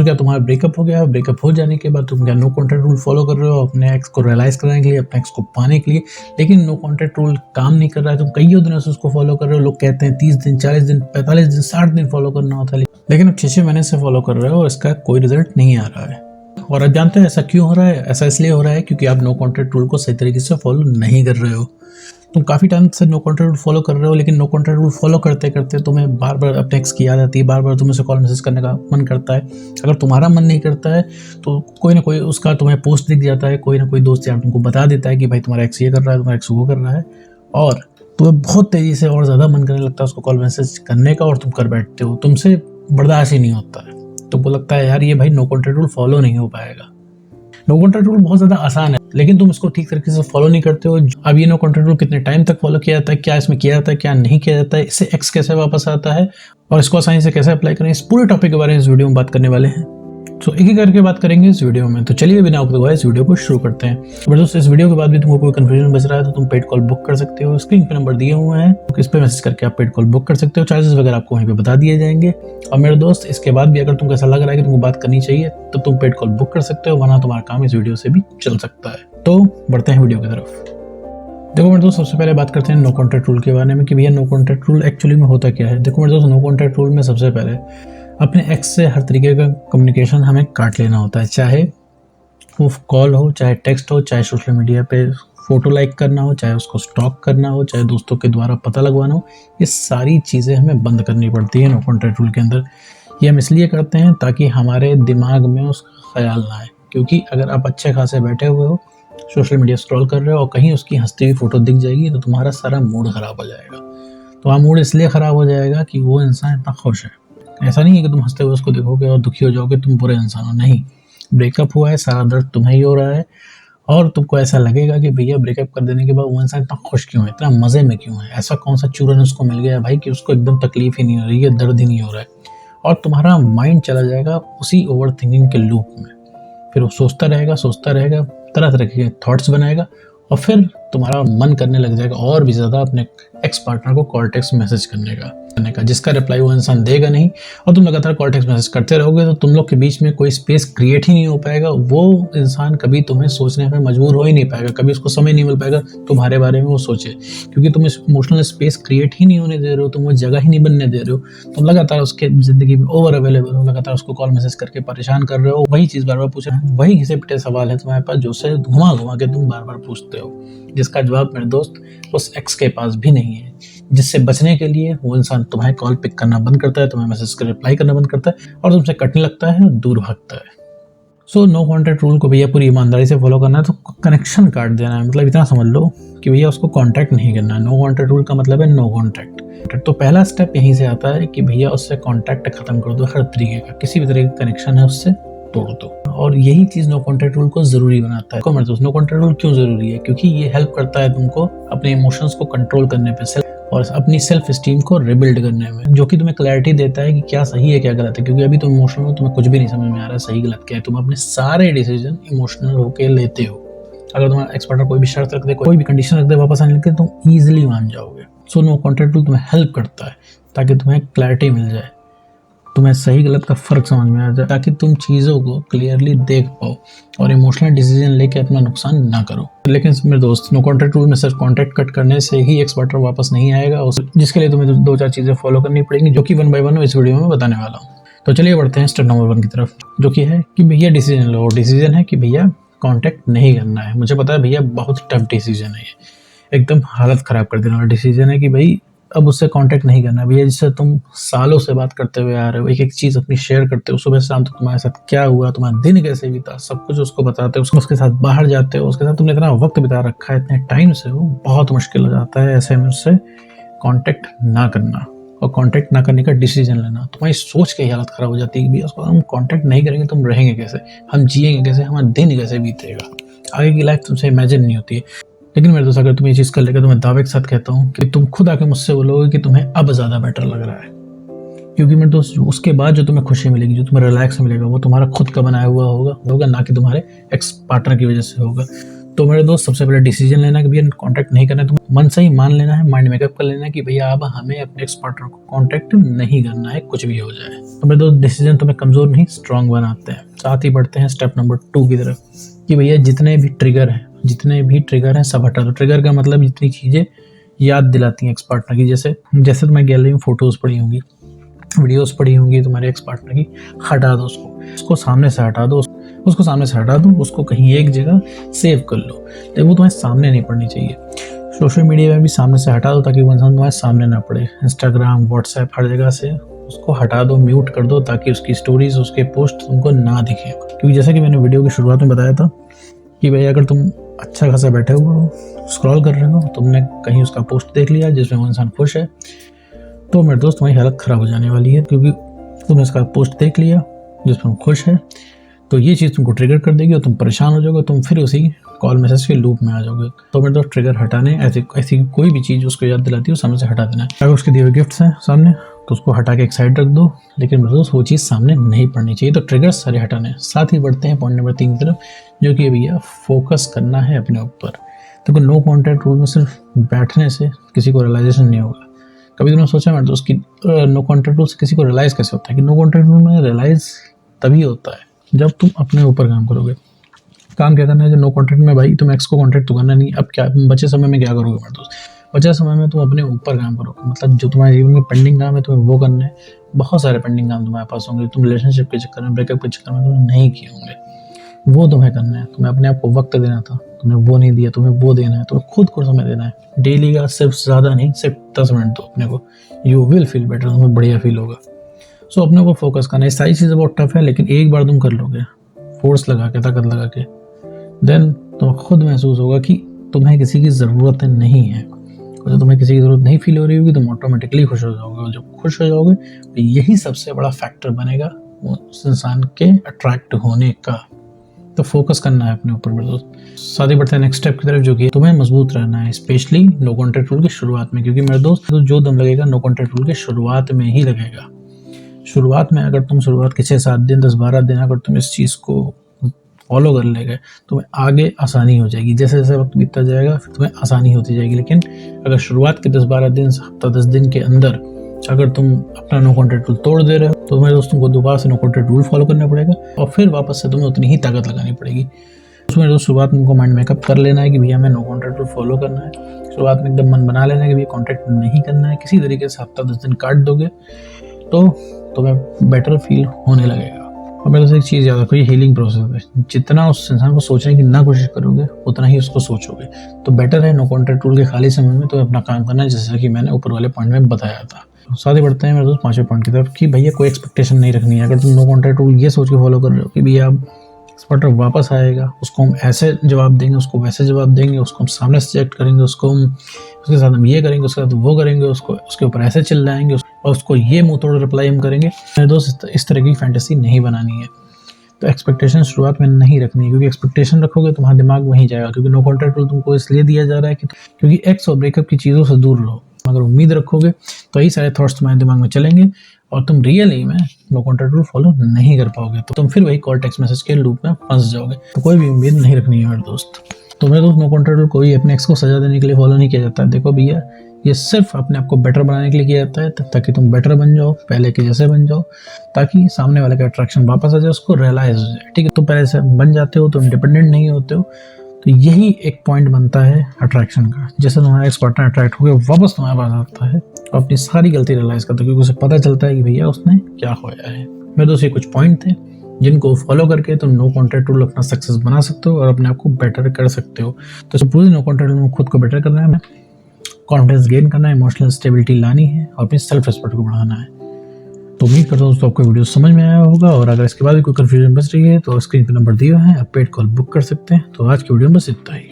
तो क्या तुम्हारा ब्रेकअप हो गया? ब्रेकअप हो जाने के बाद तुम क्या नो कॉन्टैक्ट रूल फॉलो कर रहे हो अपने एक्स को रियलाइज़ कराने के लिए, अपने एक्स को पाने के लिए, लेकिन नो कॉन्टैक्ट रूल काम नहीं कर रहा है, तुम कईयों दिनों से उसको फॉलो कर रहे हो। लोग कहते हैं 30 दिन, 40 दिन, 45 दिन, 60 दिन फॉलो करना होता है, लेकिन अब 6-6 महीने से फॉलो कर रहे हो और इसका कोई रिजल्ट नहीं आ रहा है। और आप जानते हैं ऐसा क्यों हो रहा है? ऐसा इसलिए हो रहा है क्योंकि आप नो कॉन्टैक्ट रूल को सही तरीके से फॉलो नहीं कर रहे हो। तुम काफ़ी टाइम से नो कॉन्टैक्ट रूल फॉलो कर रहे हो, लेकिन नो कॉन्टैक्ट रूल फॉलो करते-करते तुम्हें बार-बार अपने एक्स की याद आती है, बार-बार तुम्हें उसे कॉल मैसेज करने का मन करता है। अगर तुम्हारा मन नहीं करता है, तो कोई ना कोई उसका तुम्हें पोस्ट दिख जाता है, कोई ना कोई दोस्त यार तुमको बता देता है कि भाई तुम्हारा एक्स ये कर रहा है, तुम्हारा एक्स वो कर रहा है, और तुम्हें बहुत तेज़ी से और ज़्यादा मन करने लगता है उसको कॉल मैसेज करने का, और तुम कर बैठते हो। तुमसे बर्दाश्त ही नहीं होता है। तुमको लगता है यार ये भाई नो कॉन्टैक्ट रूल फॉलो नहीं हो पाएगा। नो कॉन्टैक्ट रूल बहुत ज़्यादा आसान है, लेकिन तुम इसको ठीक तरीके से फॉलो नहीं करते हो। अब ये नो कॉन्टैक्ट रूल कितने टाइम तक फॉलो किया जाता है, क्या इसमें किया जाता है, क्या नहीं किया जाता है, इससे एक्स कैसे वापस आता है और इसको आसानी से कैसे अप्लाई करें, इस पूरे टॉपिक के बारे में इस वीडियो में बात करने वाले हैं। तो एक ही करके बात करेंगे इस वीडियो में। तो चलिए बिना वक्त गवाए इस वीडियो को शुरू करते हैं। तो दोस्तों, इस वीडियो के बाद भी तुमको कोई कंफ्यूजन बच रहा है तो तुम पेड कॉल बुक कर सकते हो। स्क्रीन पे नंबर दिए हुए हैं, इस पे मैसेज करके आप पेड कॉल बुक कर सकते हो। चार्जेस वगैरह आपको वहीं पे बता दिए जाएंगे। और मेरे दोस्त, इसके बाद भी अगर तुमको ऐसा लग रहा है कि तुमको बात करनी चाहिए तो तुम पेड कॉल बुक कर सकते हो, वरना तुम्हारा काम इस वीडियो से भी चल सकता है। तो बढ़ते हैं वीडियो की तरफ। देखो मेरे दोस्त, सबसे पहले बात करते हैं नो कॉन्टैक्ट रूल के बारे में कि भैया नो कॉन्टैक्ट रूल एक्चुअली में होता क्या है। देखो मेरे दोस्त, नो कॉन्टैक्ट रूल में सबसे पहले अपने एक्स से हर तरीके का कम्युनिकेशन हमें काट लेना होता है, चाहे वो कॉल हो, चाहे टेक्स्ट हो, चाहे सोशल मीडिया पे फोटो लाइक करना हो, चाहे उसको स्टॉक करना हो, चाहे दोस्तों के द्वारा पता लगवाना हो। ये सारी चीज़ें हमें बंद करनी पड़ती है नो कॉन्टैक्ट रूल के अंदर। ये हम इसलिए करते हैं ताकि हमारे दिमाग में उसका ख्याल ना आए, क्योंकि अगर आप अच्छे खासे बैठे हुए हो, सोशल मीडिया स्क्रॉल कर रहे हो और कहीं उसकी हंसती हुई फोटो दिख जाएगी तो तुम्हारा सारा मूड ख़राब हो जाएगा। तो मूड इसलिए ख़राब हो जाएगा कि वो इंसान इतना खुश है। ऐसा नहीं है कि तुम हंसते हुए उसको देखोगे और दुखी हो जाओगे, तुम बुरे इंसान हो। नहीं, ब्रेकअप हुआ है, सारा दर्द तुम्हें ही हो रहा है और तुमको ऐसा लगेगा कि भैया ब्रेकअप कर देने के बाद वो इंसान इतना खुश क्यों है, इतना मज़े में क्यों है, ऐसा कौन सा चूरन उसको मिल गया है भाई कि उसको एकदम तकलीफ ही नहीं हो रही है, दर्द ही नहीं हो रहा है। और तुम्हारा माइंड चला जाएगा उसी ओवर थिंकिंग के लूप में। फिर वो सोचता रहेगा, तरह तरह के थॉट्स बनाएगा और फिर तुम्हारा मन करने लग जाएगा और भी ज़्यादा अपने एक्स पार्टनर को कॉल टेक्स्ट मैसेज करने का, जिसका रिप्लाई वो इंसान देगा नहीं। और तुम लगातार कॉल टेक्स्ट मैसेज करते रहोगे तो तुम लोग के बीच में कोई स्पेस क्रिएट ही नहीं हो पाएगा। वो इंसान कभी तुम्हें सोचने में मजबूर हो ही नहीं पाएगा, कभी उसको समय नहीं मिल पाएगा तुम्हारे बारे में वो सोचे, क्योंकि तुम इमोशनल स्पेस क्रिएट ही नहीं होने दे रहे हो, तुम वो जगह ही नहीं बनने दे रहे हो। तुम लगातार उसके ज़िंदगी में ओवर अवेलेबल हो, लगातार उसको कॉल मैसेज करके परेशान कर रहे हो, वही चीज़ बार बार पूछ रहे हो, वही घिसे पिटे सवाल है तुम्हारे पास जो से घुमा घुमा के तुम बार बार पूछते हो, जिसका जवाब मेरे दोस्त उस एक्स के पास भी नहीं है। जिससे बचने के लिए वो इंसान तुम्हारे कॉल पिक करना बंद करता है, तुम्हें मैसेज कर रिप्लाई करना बंद करता है और तुमसे कटने लगता है और दूर भागता है। सो नो कॉन्टैक्ट रूल को भैया पूरी ईमानदारी से फॉलो करना है तो कनेक्शन काट देना है। मतलब इतना समझ लो कि भैया उसको कांटेक्ट नहीं करना है। नो कॉन्टैक्ट रूल का मतलब है नो कॉन्टैक्ट। तो पहला स्टेप यहीं से आता है कि भैया उससे कॉन्टैक्ट खत्म कर दो, हर तरीके का, किसी भी तरीके का कनेक्शन है उससे तोड़ दो। और यही चीज़ नो कॉन्टैक्ट रूल को ज़रूरी बनाता है। नो कॉन्टैक्ट रूल क्यों ज़रूरी है? क्योंकि ये हेल्प करता है तुमको अपने इमोशंस को कंट्रोल करने पे और अपनी सेल्फ स्टीम को रिबिल्ड करने में, जो कि तुम्हें क्लैरिटी देता है कि क्या सही है क्या गलत है। क्योंकि अभी तुम इमोशनल हो, तुम्हें कुछ भी नहीं समझ में आ रहा है सही गलत क्या है, तुम अपने सारे डिसीजन इमोशनल होके लेते हो। अगर तुम्हारा एक्स पार्टनर कोई भी शर्त रख दे, कोई भी कंडीशन रख दे वापस आने लगे, तुम ईजिली मान जाओगे। सो नो कॉन्टैक्ट रूल तुम्हें हेल्प करता है ताकि तुम्हें क्लैरिटी मिल जाए, तुम्हें सही गलत का फ़र्क समझ में आ जाए, ताकि तुम चीज़ों को क्लियरली देख पाओ और इमोशनल डिसीजन लेके अपना नुकसान ना करो। लेकिन मेरे दोस्त, नो कॉन्टैक्ट रूल में सिर्फ कॉन्टैक्ट कट करने से ही एक्स पार्टनर वापस नहीं आएगा, जिसके लिए तुम्हें 2-4 चीज़ें फॉलो करनी पड़ेंगी, जो कि 1 बाय 1 इस वीडियो में बताने वाला हूँ। तो चलिए बढ़ते हैं स्टेप नंबर 1 की तरफ, जो कि है कि भैया डिसीजन लो। डिसीजन है कि भैया कॉन्टैक्ट नहीं करना है। मुझे पता है भैया बहुत टफ डिसीजन है, ये एकदम हालत ख़राब कर देने वाला डिसीजन है कि भाई अब उससे कांटेक्ट नहीं करना भैया, जिससे तुम सालों से बात करते हुए आ रहे हो, एक एक चीज़ अपनी शेयर करते हो, सुबह से शाम तक तुम्हारे साथ क्या हुआ, तुम्हारा दिन कैसे बीता, सब कुछ उसको बताते हो, उसके साथ बाहर जाते हो, उसके साथ तुमने इतना वक्त बिता रखा है, इतने टाइम से, वो बहुत मुश्किल हो जाता है ऐसे में उससे कांटेक्ट ना करना और कांटेक्ट ना करने का डिसीजन लेना। तुम्हारी सोच की हालत ख़राब हो जाती है कि भैया उसको हम कांटेक्ट नहीं करेंगे तो हम रहेंगे कैसे, हम जिएंगे कैसे, हमारा दिन कैसे बीतेगा, आगे की लाइफ तुमसे इमेजिन नहीं होती है। लेकिन मेरे दोस्त, अगर तुम ये चीज़ कर लेगा तो मैं दावे के साथ कहता हूँ कि तुम खुद आके मुझसे बोलोगे कि तुम्हें अब ज़्यादा बेटर लग रहा है। क्योंकि मेरे दोस्त, उसके बाद जो तुम्हें खुशी मिलेगी, जो तुम्हें रिलैक्स मिलेगा, वो तुम्हारा खुद का बनाया हुआ होगा ना कि तुम्हारे एक्स पार्टनर की वजह से होगा। तो मेरे दोस्त सबसे पहले डिसीजन लेना है कि भैया कांटेक्ट नहीं करना है, तो मन से ही मान लेना है, माइंड मेकअप कर लेना है कि भैया अब हमें अपने एक्स पार्टनर को कांटेक्ट नहीं करना है, कुछ भी हो जाए। तो मेरे दोस्त डिसीजन तुम्हें कमजोर नहीं स्ट्रांग बनाते हैं। साथ ही बढ़ते हैं स्टेप नंबर 2 की तरफ कि भैया जितने भी ट्रिगर हैं सब हटा दो। ट्रिगर का मतलब जितनी चीजें याद दिलाती हैं एक्स पार्टनर की, जैसे तुम्हारी गैलरी में फोटोज पड़ी होंगी, वीडियोस पड़ी होंगी तुम्हारे एक्स पार्टनर की, हटा दो उसको सामने से हटा दो, उसको कहीं एक जगह सेव कर लो, लेकिन वो तुम्हारे सामने नहीं पड़नी चाहिए। सोशल मीडिया में भी सामने से हटा दो ताकि वो इंसान तुम्हारे सामने ना पड़े। इंस्टाग्राम, व्हाट्सएप, हर जगह से उसको हटा दो, म्यूट कर दो, ताकि उसकी स्टोरीज, उसके पोस्ट तुमको ना दिखे। क्योंकि जैसा कि मैंने वीडियो की शुरुआत में बताया था कि भाई अगर तुम अच्छा खासा बैठे हुए हो, स्क्रॉल कर रहे हो, तुमने कहीं उसका पोस्ट देख लिया जिसमें वो इंसान खुश है, तो मेरे दोस्त तुम्हारी हालत ख़राब हो जाने वाली है। क्योंकि तुमने उसका पोस्ट देख लिया जिसमें वो खुश है, तो ये चीज़ तुमको ट्रिगर कर देगी और तुम परेशान हो जाओगे, तुम फिर उसी कॉल मैसेज के लूप में आ जाओगे। तो मेरे दोस्त ट्रिगर हटाने, ऐसी कोई भी चीज़ उसको याद दिलाती है सामने से हटा देना है। अगर उसके दिए हुए गिफ्ट्स हैं सामने तो उसको हटा के एक साइड रख दो, लेकिन मेरे दोस्त वो चीज़ सामने नहीं पड़नी चाहिए। तो ट्रिगर्स सारे हटाने हैं। साथ ही बढ़ते हैं पॉइंट नंबर 3 की तरफ, जो कि भैया फोकस करना है अपने ऊपर। तो नो कॉन्टैक्ट रूल में सिर्फ बैठने से किसी को रियलाइजेशन नहीं होगा। कभी तुमने सोचा मेरे दोस्त कि नो कॉन्टैक्ट रूल से किसी को रियलाइज़ कैसे होता है? कि नो कॉन्टैक्ट रूल में रियलाइज़ तभी होता है जब तुम अपने ऊपर काम करोगे। काम क्या करना है? जब नो कॉन्टैक्ट में भाई तुम एक्स को कॉन्टैक्ट तो करना नहीं। अब क्या बचे समय में क्या करोगे मेरे दोस्त? बचे समय में तुम अपने ऊपर काम करोगे। मतलब जो तुम्हारे जीवन में पेंडिंग काम है तुम्हें वो करना है। बहुत सारे पेंडिंग काम तुम्हारे पास होंगे, तुम रिलेशनशिप के चक्कर में, ब्रेकअप के चक्कर में तुमने नहीं किए होंगे, वो तुम्हें करना है। तुम्हें अपने आप को वक्त देना था, तुमने वो नहीं दिया, तुम्हें वो देना है। तुम्हें खुद को समय देना है। डेली का सिर्फ ज़्यादा नहीं, सिर्फ 10 मिनट दो अपने को, यू विल फील बेटर, तुम्हें बढ़िया फील होगा। सो अपने को फोकस करना है। सारी चीज़ें बहुत टफ है, लेकिन एक बार तुम कर लोगे फोर्स लगा के, ताकत लगा के, देन तुम्हें खुद महसूस होगा कि तुम्हें किसी की ज़रूरत नहीं है। और जब तुम्हें किसी की ज़रूरत नहीं फील हो रही होगी, तुम ऑटोमेटिकली खुश हो जाओगे। और जब खुश हो जाओगे तो यही सबसे बड़ा फैक्टर बनेगा उस इंसान के अट्रैक्ट होने का। तो फोकस करना है अपने ऊपर मेरे दोस्त। साथ ही बढ़ते हैं नेक्स्ट स्टेप की तरफ, जो कि तुम्हें मजबूत रहना है, स्पेशली नो कॉन्टैक्ट रूल की शुरुआत में। क्योंकि मेरे दोस्त तो जो दम लगेगा नो कॉन्टैक्ट रूल की शुरुआत में ही लगेगा। शुरुआत में अगर तुम शुरुआत के 6-7 दिन, 10-12 दिन अगर तुम इस चीज़ को फॉलो कर ले गए, तुम्हें आगे आसानी हो जाएगी। जैसे जैसे वक्त बीतता जाएगा फिर तुम्हें आसानी होती जाएगी। लेकिन अगर शुरुआत के 10-12 दिन, हफ्ता 10 दिन के अंदर अगर तुम अपना नो कॉन्टैक्ट रूल तोड़ दे रहे हो, तो मेरे दोस्तों को दोबारा से नो कॉन्टैक्ट रूल फॉलो करना पड़ेगा और फिर वापस से तुम्हें उतनी ही ताकत लगानी पड़ेगी। उसमें दोस्त शुरुआत में उनको माइंड मेकअप कर लेना है कि भैया हमें नो कॉन्टैक्ट रूल फॉलो करना है। शुरुआत में एकदम मन बना लेना है कि भैया कॉन्टैक्ट नहीं करना है। किसी तरीके से हफ्ता 10 दिन काट दोगे तो तुम्हें बेटर फील होने लगेगा। और मेरे से एक चीज़ याद रखो, ये हीलिंग प्रोसेस है। जितना उस इंसान को सोचने की ना कोशिश करोगे उतना ही उसको सोचोगे। तो बेटर है नो कॉन्टैक्ट रूल के खाली समय में तो अपना काम करना है, जैसा कि मैंने ऊपर वाले पॉइंट में बताया था। साथ ही बढ़ते हैं मेरे दोस्त 5वें पॉइंट की तरफ कि भैया कोई एक्सपेक्टेशन नहीं रखनी है। अगर तुम नो कॉन्टैक्ट रूल ये सोच के फॉलो कर रहे हो कि भैया अब एक्सपर्टर वापस आएगा, उसको हम ऐसे जवाब देंगे, उसको वैसे जवाब देंगे, उसको हम सामने से चेक करेंगे, उसके साथ हम ये करेंगे, उसके साथ वो करेंगे, उसके ऊपर ऐसे चिल्लाएंगे और उसको ये मुंह तोड़ रिप्लाई हम करेंगे, मेरे दोस्त इस तरह की फैंटेसी नहीं बनानी है। तो एक्सपेक्टेशन शुरुआत में नहीं रखनी है, क्योंकि एक्सपेक्टेशन रखोगे तुम्हारा दिमाग वहीं जाएगा। क्योंकि नो कॉन्टैक्ट रूल तुमको इसलिए दिया जा रहा है क्योंकि एक्स और ब्रेकअप की चीज़ों से दूर रहो। अगर उम्मीद रखोगे तो यही सारे थॉट्स तुम्हारे दिमाग में चलेंगे और तुम रियली में नो कॉन्टैक्ट रूल फॉलो नहीं कर पाओगे। तो तुम फिर वही कॉल टेक्स्ट मैसेज के लूप में फंस जाओगे। तो कोई भी उम्मीद नहीं रखनी है मेरे दोस्त। तो मेरे दोस्त नो कॉन्टैक्ट रूल कोई अपने एक्स को सजा देने के लिए फॉलो नहीं किया जाता है। देखो भैया, ये सिर्फ अपने आप को बेटर बनाने के लिए किया जाता है, ताकि तुम बेटर बन जाओ, पहले के जैसे बन जाओ, ताकि सामने वाले का अट्रैक्शन वापस आ जाए, उसको रियलाइज हो जाए। ठीक है, तुम पहले से बन जाते हो, तुम इंडिपेंडेंट नहीं होते हो, तो यही एक पॉइंट बनता है अट्रैक्शन का। जैसे तुम्हारा एक्स पार्टनर अट्रैक्ट हो गया, वापस तुम्हारे पास आता है और अपनी सारी गलती रियलाइज करता है, क्योंकि उसे पता चलता है कि भैया उसने क्या खोया है। मेरे दोस्त ये कुछ पॉइंट थे जिनको फॉलो करके तुम नो कॉन्टैक्ट रूल अपना सक्सेस बना सकते हो और अपने आप को बेटर कर सकते हो। तो पूरी नो कॉन्टैक्ट रूल में खुद को बेटर करना है, कॉन्फिडेंस गेन करना है, इमोशनल स्टेबिलिटी लानी है और अपनी सेल्फ रिस्पेक्ट को बढ़ाना है। तो उम्मीद करता हूँ दोस्तों आपको वीडियो समझ में आया होगा, और अगर इसके बाद भी कोई कंफ्यूजन बच रही है तो स्क्रीन पे नंबर दिए हैं, आप पेड कॉल बुक कर सकते हैं। तो आज की वीडियो में बस इतना ही।